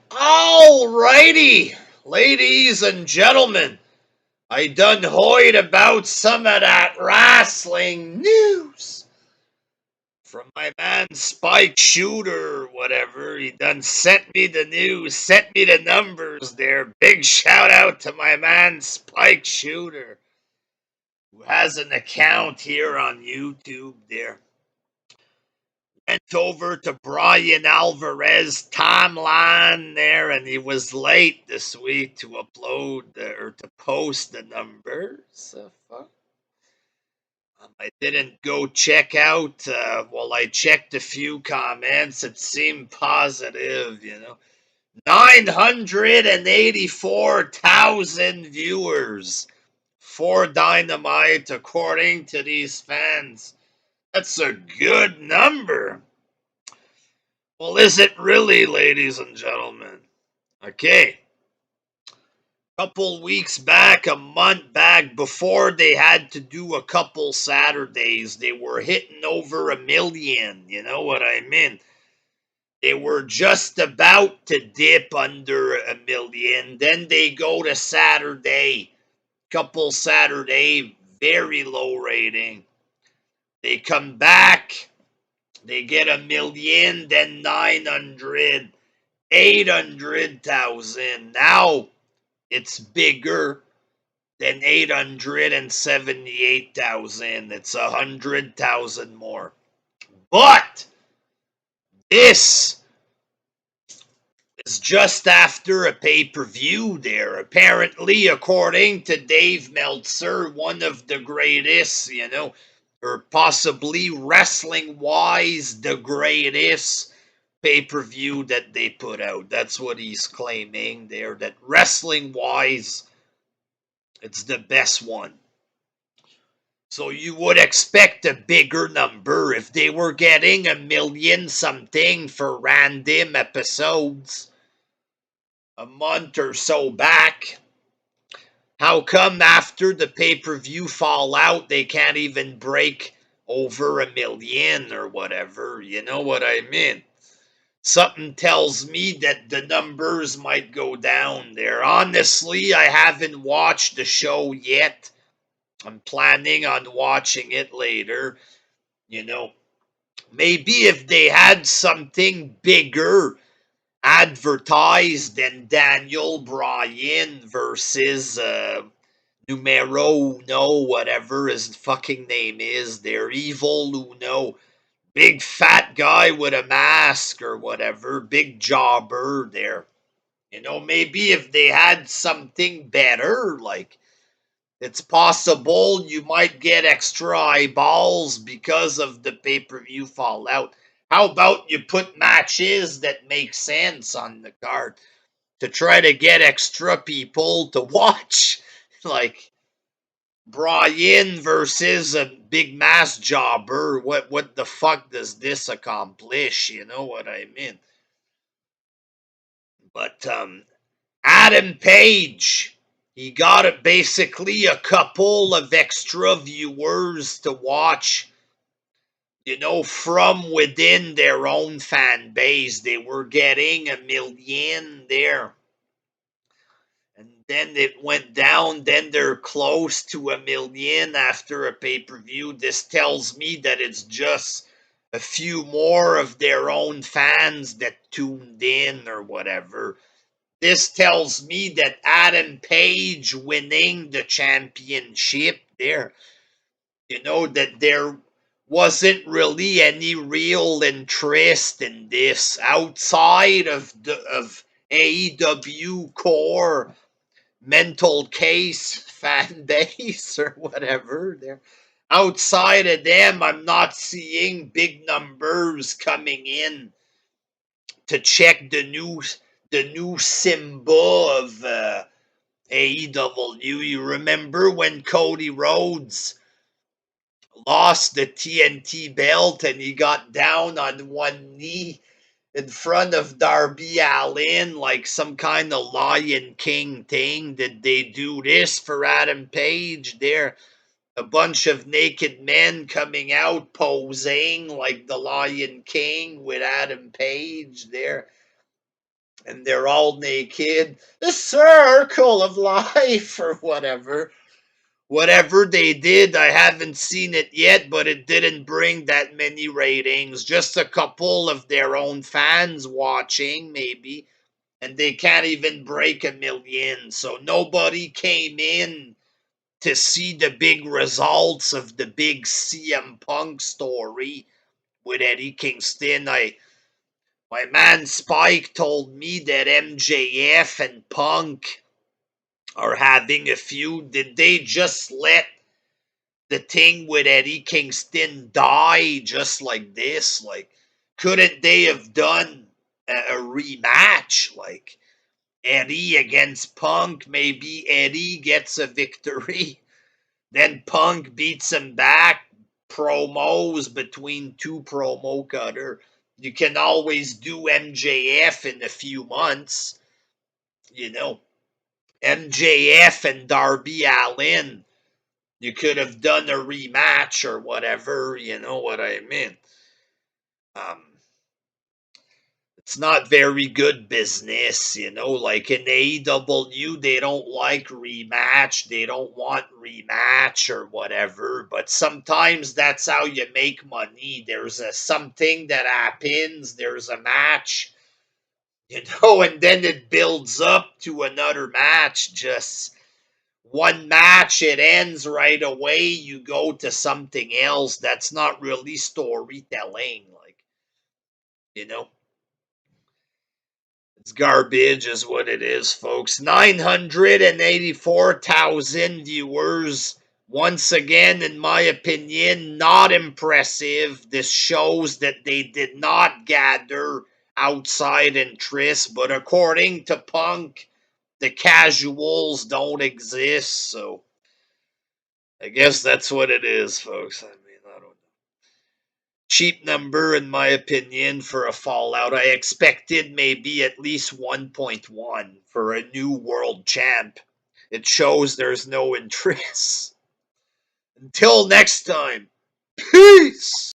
Alrighty, ladies and gentlemen, I done heard about some of that wrestling news from my man Spike Shooter or whatever. He done sent me the news, sent me the numbers there. Big shout out to my man Spike Shooter, who has an account here on YouTube there. Went over to Brian Alvarez timeline there, and he was late this week to upload or to post the numbers. I didn't go check out. I checked a few comments. It seemed positive, 984,000 viewers for Dynamite, according to these fans. That's a good number. Well, is it really, ladies and gentlemen? Okay. Couple weeks back, a month back, before they had to do a couple Saturdays, they were hitting over 1 million. You know what I mean? They were just about to dip under 1 million. Then they go to Saturday, couple Saturday, very low rating. They come back, they get 1 million, then 900. 800,000. Now it's bigger than 878,000. It's 100,000 more. But this is just after a pay-per-view there. Apparently, according to Dave Meltzer, one of the greatest, or possibly wrestling-wise, the greatest pay-per-view that they put out. That's what he's claiming there, that wrestling-wise, it's the best one. So you would expect a bigger number if they were getting 1 million something for random episodes a month or so back. How come after the pay-per-view fallout, they can't even break over 1 million or whatever? You know what I mean? Something tells me that the numbers might go down there. Honestly, I haven't watched the show yet. I'm planning on watching it later. Maybe if they had something bigger advertised than Daniel Bryan versus Numero Uno, whatever his fucking name is, their Evil Uno. Big fat guy with a mask or whatever, big jobber there. Maybe if they had something better, like it's possible you might get extra eyeballs because of the pay-per-view fallout. How about you put matches that make sense on the card to try to get extra people to watch? Like Brian versus a big mass jobber. What the fuck does this accomplish? You know what I mean? But Adam Page, he got basically a couple of extra viewers to watch, from within their own fan base. They were getting 1 million there. And then it went down. Then they're close to 1 million after a pay-per-view. This tells me that it's just a few more of their own fans that tuned in or whatever. This tells me that Adam Page winning the championship there, that there wasn't really any real interest in this outside of AEW core mental case fan base or whatever there. Outside of them, I'm not seeing big numbers coming in to check the new symbol of AEW. You remember when Cody Rhodes lost the TNT belt and he got down on one knee in front of Darby Allin like some kind of Lion King thing? Did they do this for Adam Page? There, a bunch of naked men coming out posing like the Lion King with Adam Page there. and they're all naked. The circle of life, or whatever. Whatever they did, I haven't seen it yet, but it didn't bring that many ratings. Just a couple of their own fans watching, maybe. And they can't even break 1,000,000. So nobody came in to see the big results of the big CM Punk story with Eddie Kingston. My man Spike told me that MJF and Punk are having a feud. Did they just let the thing with Eddie Kingston die just like this? Like, couldn't they have done a rematch? Like, Eddie against Punk, maybe Eddie gets a victory, then Punk beats him back, promos between two promo cutter. You can always do MJF in a few months, you know. MJF and Darby Allin. You could have done a rematch or whatever, you know what I mean. Um, it's not very good business, you know, like in AEW, they don't like rematch, they don't want rematch or whatever, but sometimes that's how you make money. There's something that happens, there's a match, you know, and then it builds up to another match. Just one match, it ends right away, you go to something else. That's not really storytelling, like, you know. It's garbage, is what it is, folks. 984,000 viewers. Once again, in my opinion, not impressive. This shows that they did not gather outside interest, but according to Punk, the casuals don't exist, so I guess that's what it is, folks. I mean, I don't know. Cheap number, in my opinion, for a Fallout. I expected maybe at least 1.1 for a new world champ. It shows there's no interest. Until next time, peace!